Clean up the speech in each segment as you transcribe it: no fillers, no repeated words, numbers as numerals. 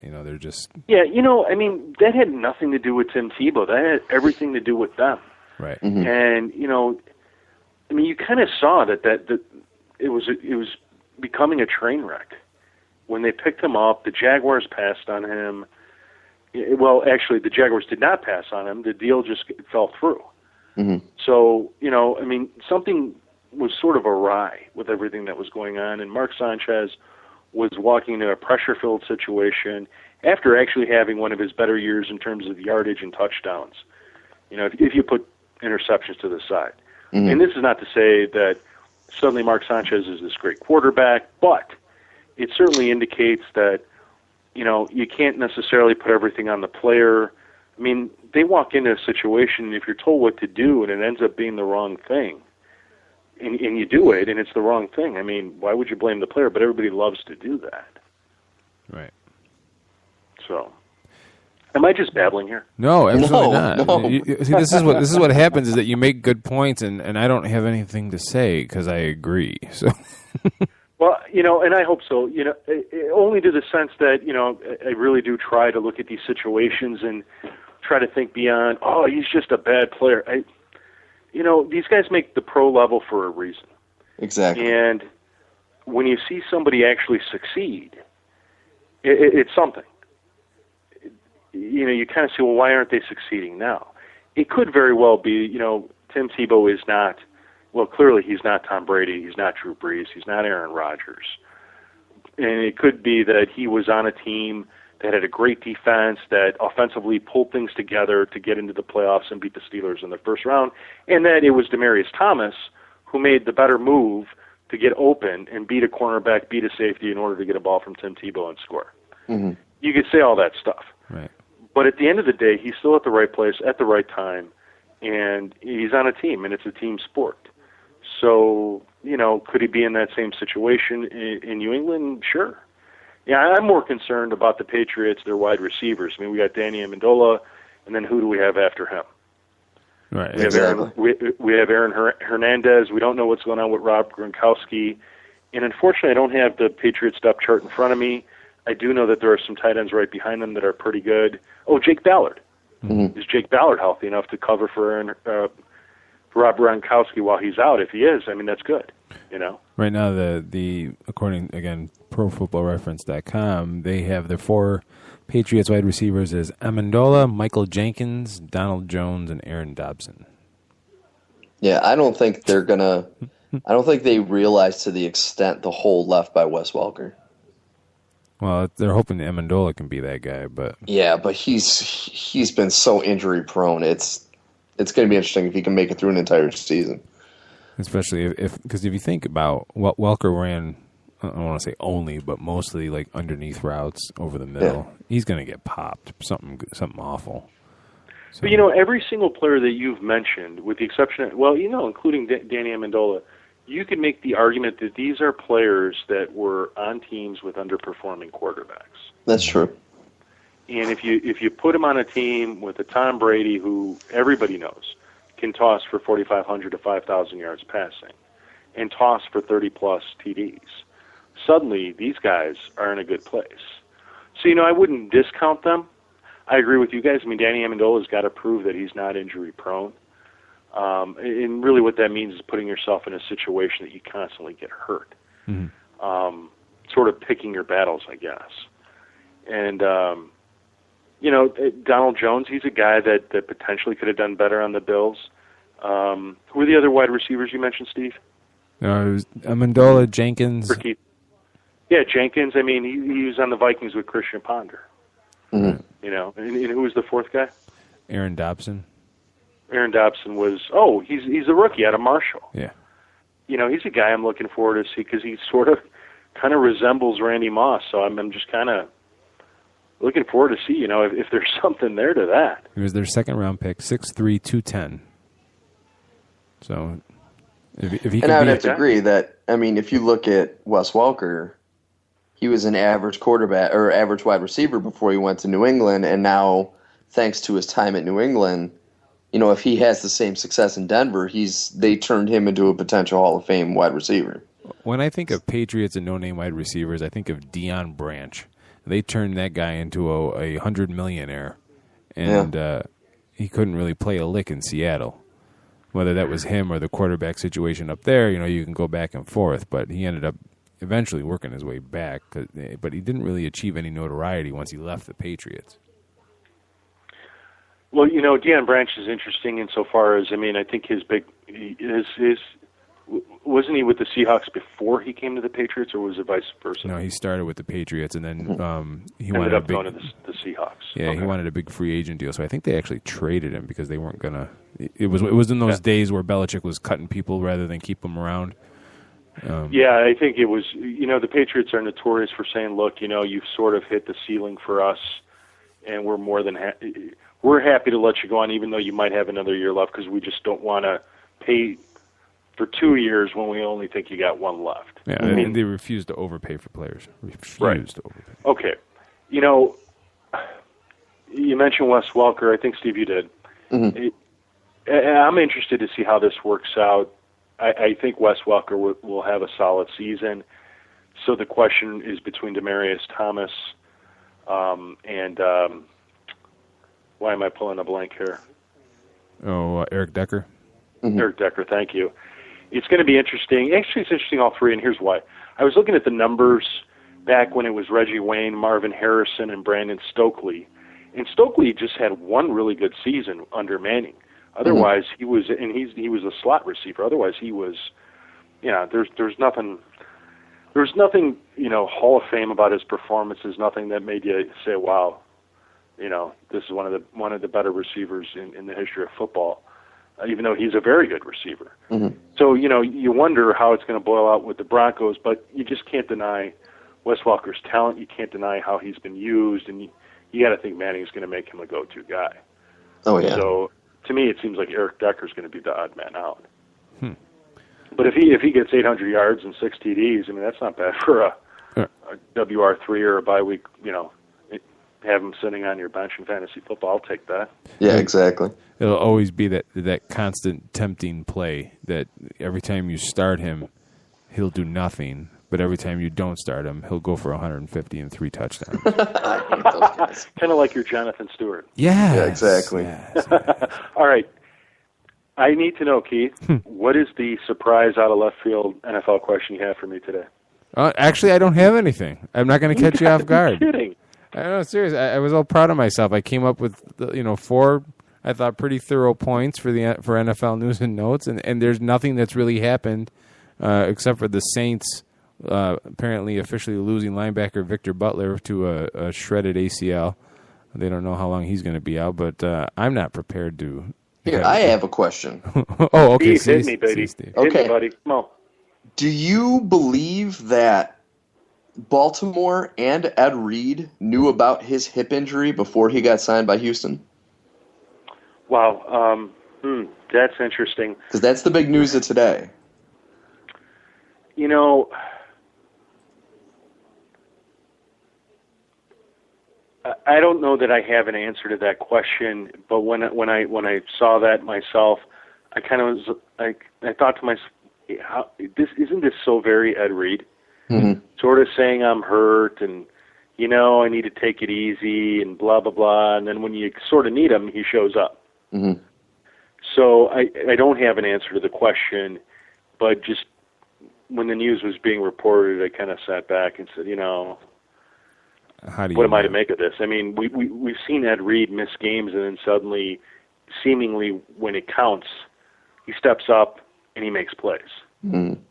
They're just... Yeah, I mean, that had nothing to do with Tim Tebow. That had everything to do with them. Right. Mm-hmm. And, I mean, you kind of saw that it was becoming a train wreck. When they picked him up, the Jaguars passed on him. Well, actually, the Jaguars did not pass on him. The deal just fell through. Mm-hmm. So, I mean, something was sort of awry with everything that was going on, and Mark Sanchez was walking into a pressure-filled situation after actually having one of his better years in terms of yardage and touchdowns. If you put interceptions to the side. Mm-hmm. And this is not to say that suddenly Mark Sanchez is this great quarterback, but it certainly indicates that, you can't necessarily put everything on the player. I mean, they walk into a situation, and if you're told what to do and it ends up being the wrong thing, and you do it, and it's the wrong thing, I mean, why would you blame the player? But everybody loves to do that. Right. So, am I just babbling here? No, absolutely not. No. See, this is what happens is that you make good points, and I don't have anything to say because I agree. So. Well, and I hope so. Only to the sense that I really do try to look at these situations and try to think beyond. Oh, he's just a bad player. These guys make the pro level for a reason. Exactly. And when you see somebody actually succeed, it's something. You kind of say, well, why aren't they succeeding now? It could very well be, Tim Tebow is not. Well, clearly he's not Tom Brady, he's not Drew Brees, he's not Aaron Rodgers. And it could be that he was on a team that had a great defense, that offensively pulled things together to get into the playoffs and beat the Steelers in the first round, and that it was Demaryius Thomas who made the better move to get open and beat a cornerback, beat a safety in order to get a ball from Tim Tebow and score. Mm-hmm. You could say all that stuff. Right. But at the end of the day, he's still at the right place at the right time, and he's on a team, and it's a team sport. So, could he be in that same situation in New England? Sure. Yeah, I'm more concerned about the Patriots, their wide receivers. I mean, we got Danny Amendola, and then who do we have after him? Right. We have Aaron Hernandez. We don't know what's going on with Rob Gronkowski. And unfortunately, I don't have the Patriots depth chart in front of me. I do know that there are some tight ends right behind them that are pretty good. Oh, Jake Ballard. Mm-hmm. Is Jake Ballard healthy enough to cover for Rob Gronkowski while he's out? If he is, I mean, that's good. Right now, the according again ProFootballReference.com, they have the 4 Patriots wide receivers as Amendola, Michael Jenkins, Donald Jones, and Aaron Dobson. Yeah, I don't think they're gonna. I don't think they realize to the extent the hole left by Wes Welker. Well, they're hoping that Amendola can be that guy, but yeah, but he's been so injury prone. It's going to be interesting if he can make it through an entire season. Especially because if you think about what Welker ran, I don't want to say only, but mostly like underneath routes over the middle, he's going to get popped. Something awful. So, but every single player that you've mentioned, with the exception of, including Danny Amendola, you could make the argument that these are players that were on teams with underperforming quarterbacks. That's true. And if you put him on a team with a Tom Brady, who everybody knows can toss for 4,500 to 5,000 yards passing, and toss for 30-plus TDs, suddenly these guys are in a good place. So, I wouldn't discount them. I agree with you guys. I mean, Danny Amendola's got to prove that he's not injury-prone. And really what that means is putting yourself in a situation that you constantly get hurt. Mm-hmm. Sort of picking your battles, I guess. And, Donald Jones, he's a guy that potentially could have done better on the Bills. Who are the other wide receivers you mentioned, Steve? It was Amendola, Jenkins. Yeah, Jenkins. I mean, he was on the Vikings with Christian Ponder. Mm-hmm. And who was the fourth guy? Aaron Dobson. Aaron Dobson was, he's a rookie out of Marshall. Yeah. He's a guy I'm looking forward to see because he sort of kind of resembles Randy Moss. So I'm just kind of looking forward to see, if there's something there to that. He was their second-round pick, 6'3", 210. So if he and I would have to agree that, I mean, if you look at Wes Welker, he was an average quarterback or average wide receiver before he went to New England, and now, thanks to his time at New England, if he has the same success in Denver, they turned him into a potential Hall of Fame wide receiver. When I think of Patriots and no-name wide receivers, I think of Deion Branch. They turned that guy into a $100 millionaire, and he couldn't really play a lick in Seattle. Whether that was him or the quarterback situation up there, you can go back and forth. But he ended up eventually working his way back. But he didn't really achieve any notoriety once he left the Patriots. Well, Deion Branch is interesting insofar as, I think his wasn't he with the Seahawks before he came to the Patriots, or was it vice versa? No, he started with the Patriots, and then he ended wanted up going to the Seahawks. Yeah, okay. He wanted a big free agent deal, so I think they actually traded him because they weren't gonna. It was in those days where Belichick was cutting people rather than keep them around. I think it was. The Patriots are notorious for saying, "Look, you've sort of hit the ceiling for us, and we're more than we're happy to let you go on, even though you might have another year left, because we just don't want to pay for 2 years when we only think you got one left." Yeah, and they refused to overpay for players. Refused to overpay. Okay. You mentioned Wes Welker. I think, Steve, you did. Mm-hmm. I'm interested to see how this works out. I think Wes Welker will have a solid season. So the question is between Demaryius Thomas and why am I pulling a blank here? Eric Decker. Mm-hmm. Eric Decker, thank you. It's going to be interesting. Actually, it's interesting all three, and here's why. I was looking at the numbers back when it was Reggie Wayne, Marvin Harrison, and Brandon Stokely. And Stokely just had one really good season under Manning. Otherwise, he was a slot receiver. Otherwise, he was, there's nothing, Hall of Fame about his performances. Nothing that made you say, wow, this is one of the better receivers in the history of football. Even though he's a very good receiver. Mm-hmm. So, you wonder how it's going to boil out with the Broncos, but you just can't deny Wes Welker's talent. You can't deny how he's been used, and you got to think Manning's going to make him a go-to guy. Oh, yeah. So, to me, it seems like Eric Decker's going to be the odd man out. But if he gets 800 yards and 6 TDs, that's not bad for a WR3 or a bye week, have him sitting on your bench in fantasy football. I'll take that. Yeah, exactly. It'll always be that constant tempting play that every time you start him, he'll do nothing. But every time you don't start him, he'll go for 150 and 3 touchdowns. I hate those guys. Kind of like your Jonathan Stewart. Yes. Yeah, exactly. Yes. All right. I need to know, Keith, what is the surprise out of left field NFL question you have for me today? Actually, I don't have anything. I'm not going to catch you off guard. Kidding. I know, seriously. I was all proud of myself. I came up with 4, I thought, pretty thorough points for NFL news and notes, and there's nothing that's really happened except for the Saints apparently officially losing linebacker Victor Butler to a shredded ACL. They don't know how long he's going to be out, but I'm not prepared to. Here, I have a question. Oh, okay. Steve, hit me, baby. Okay. Hit me, buddy. Come on. Do you believe that Baltimore and Ed Reed knew about his hip injury before he got signed by Houston? Wow. That's interesting. Because that's the big news of today. I don't know that I have an answer to that question, but when I saw that myself, I kind of was I thought to myself, isn't this so very Ed Reed? Mm-hmm. Sort of saying I'm hurt and I need to take it easy and blah blah blah, and then when you sort of need him, he shows up. Mm-hmm. So I don't have an answer to the question, but just when the news was being reported, I kind of sat back and said, what am I to make of this? We've seen Ed Reed miss games, and then suddenly, seemingly when it counts, he steps up and he makes plays. Mm-hmm.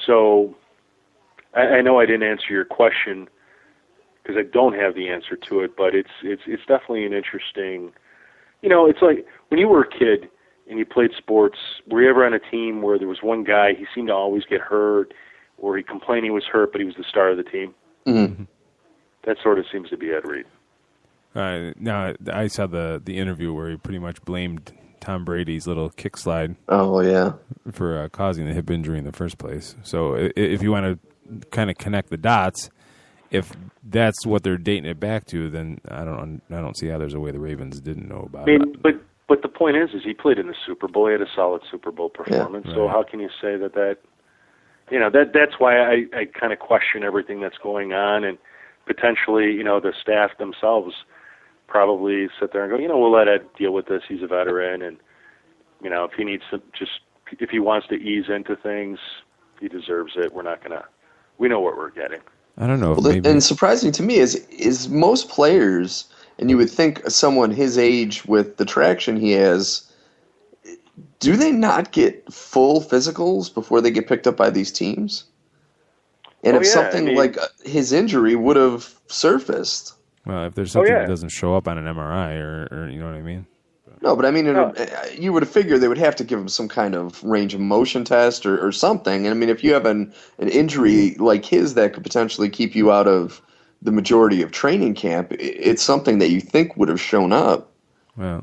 So I know I didn't answer your question because I don't have the answer to it, but it's definitely an interesting. It's like when you were a kid and you played sports. Were you ever on a team where there was one guy, he seemed to always get hurt, or he complained he was hurt, but he was the star of the team? Mm-hmm. That sort of seems to be Ed Reed. Now, I saw the interview where he pretty much blamed Tom Brady's little kick slide. Oh, yeah. For causing the hip injury in the first place. So if you want to kind of connect the dots, if that's what they're dating it back to, then I don't see how there's a way the Ravens didn't know about it. But the point is he played in the Super Bowl. He had a solid Super Bowl performance. Yeah, so how can you say that? That's why I kind of question everything that's going on. And potentially, the staff themselves probably sit there and go, we'll let Ed deal with this. He's a veteran, and if he needs to if he wants to ease into things, he deserves it. We know what we're getting. I don't know. And surprising to me is most players, and you would think someone his age with the traction he has, do they not get full physicals before they get picked up by these teams? And if something like his injury would have surfaced. Well, if there's something that doesn't show up on an MRI or you know what I mean? No, but I mean, you would have figured they would have to give him some kind of range of motion test or something. And I mean, if you have an injury like his that could potentially keep you out of the majority of training camp, it's something that you think would have shown up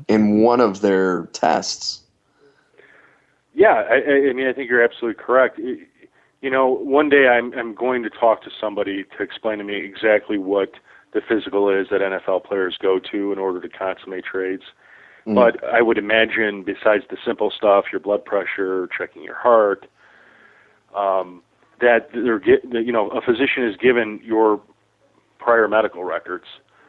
in one of their tests. Yeah, I mean, I think you're absolutely correct. One day I'm going to talk to somebody to explain to me exactly what the physical is that NFL players go to in order to consummate trades. Mm-hmm. But I would imagine, besides the simple stuff, your blood pressure, checking your heart, that a physician is given your prior medical records.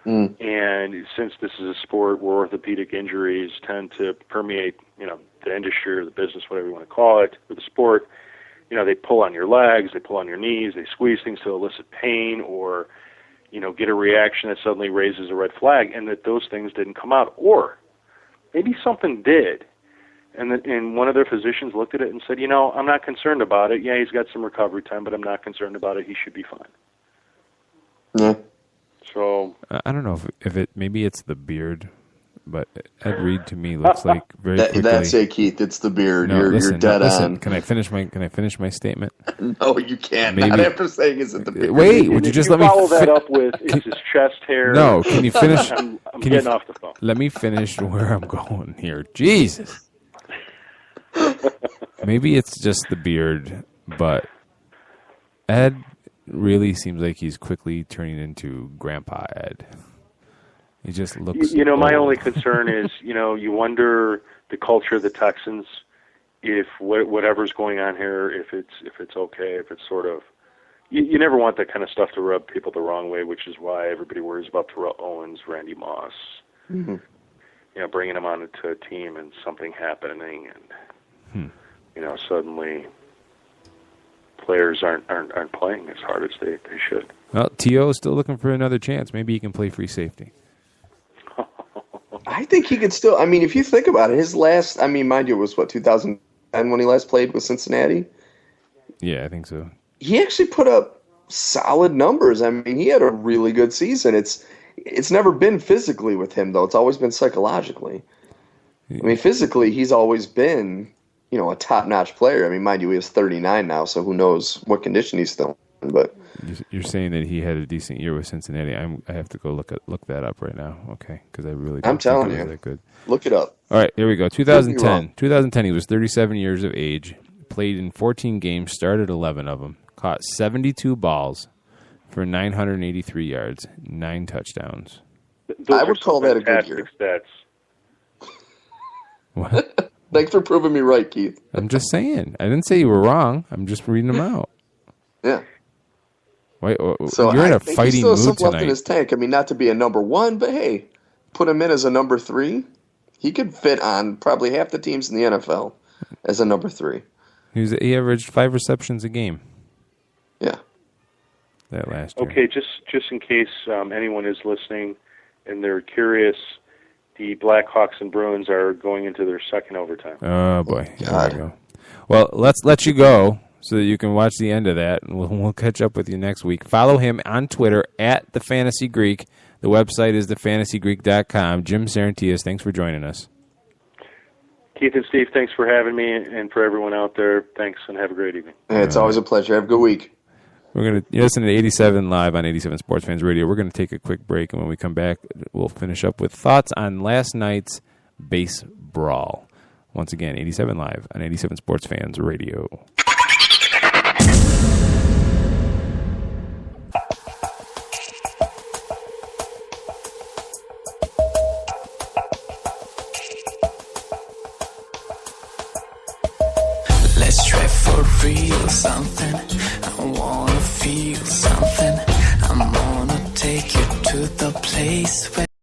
Mm. And since this is a sport where orthopedic injuries tend to permeate, the industry or the business, whatever you want to call it, or the sport, they pull on your legs, they pull on your knees, they squeeze things to elicit pain or, get a reaction that suddenly raises a red flag, and that those things didn't come out. Or maybe something did, and one of their physicians looked at it and said, I'm not concerned about it. Yeah, he's got some recovery time, but I'm not concerned about it. He should be fine. Yeah. So I don't know if maybe it's the beard, but Ed Reed to me looks like very quickly. That's it, Keith. It's the beard. No, you're dead on. Can I finish my statement? No, you can't. Maybe. Not after saying is it the beard. Wait, would you just let me follow that up with it's his chest hair? No, can you finish? I'm getting off the phone. Let me finish where I'm going here. Jesus. Maybe it's just the beard, but Ed really seems like he's quickly turning into Grandpa Ed. He just looks. My only concern is, you wonder the culture of the Texans, if whatever's going on here, if it's okay, if it's sort of. You never want that kind of stuff to rub people the wrong way, which is why everybody worries about Terrell Owens, Randy Moss, bringing them onto a team and something happening, and suddenly players aren't playing as hard as they should. Well, T.O. is still looking for another chance. Maybe he can play free safety. I think he could still. I mean, if you think about it, his last. I mean, mind you, it was 2010 when he last played with Cincinnati. Yeah, I think so. He actually put up solid numbers. I mean, he had a really good season. It's never been physically with him though. It's always been psychologically. Yeah. I mean, physically, he's always been, a top-notch player. I mean, mind you, he is 39 now, so who knows what condition he's still in. But you're saying that he had a decent year with Cincinnati. I have to go look that up right now. Okay, because I really don't think it was that good. Look it up. All right, here we go. 2010. 2010, he was 37 years of age, played in 14 games, started 11 of them, caught 72 balls for 983 yards, 9 touchdowns. I would call that a good year. Stats. What? Thanks for proving me right, Keith. I'm just saying. I didn't say you were wrong. I'm just reading them out. Yeah. Wait, so you're in a fighting mood tonight. Left in his tank. I mean, not to be a number one, but hey, put him in as a number 3. He could fit on probably half the teams in the NFL as a number 3. He averaged 5 receptions a game. Yeah. That last year. Okay, just in case anyone is listening and they're curious, the Blackhawks and Bruins are going into their second overtime. Oh, boy. There we go. Well, let's let you go so that you can watch the end of that, and we'll catch up with you next week. Follow him on Twitter at @TheFantasyGreek. The website is thefantasygreek.com. Jim Sarantias, thanks for joining us. Keith and Steve, thanks for having me, and for everyone out there, thanks, and have a great evening. It's always a pleasure. Have a good week. You're listening to 87 Live on 87 Sports Fans Radio. We're going to take a quick break, and when we come back, we'll finish up with thoughts on last night's base brawl. Once again, 87 Live on 87 Sports Fans Radio. Let's try for real something. I wanna feel something. I'm gonna take place where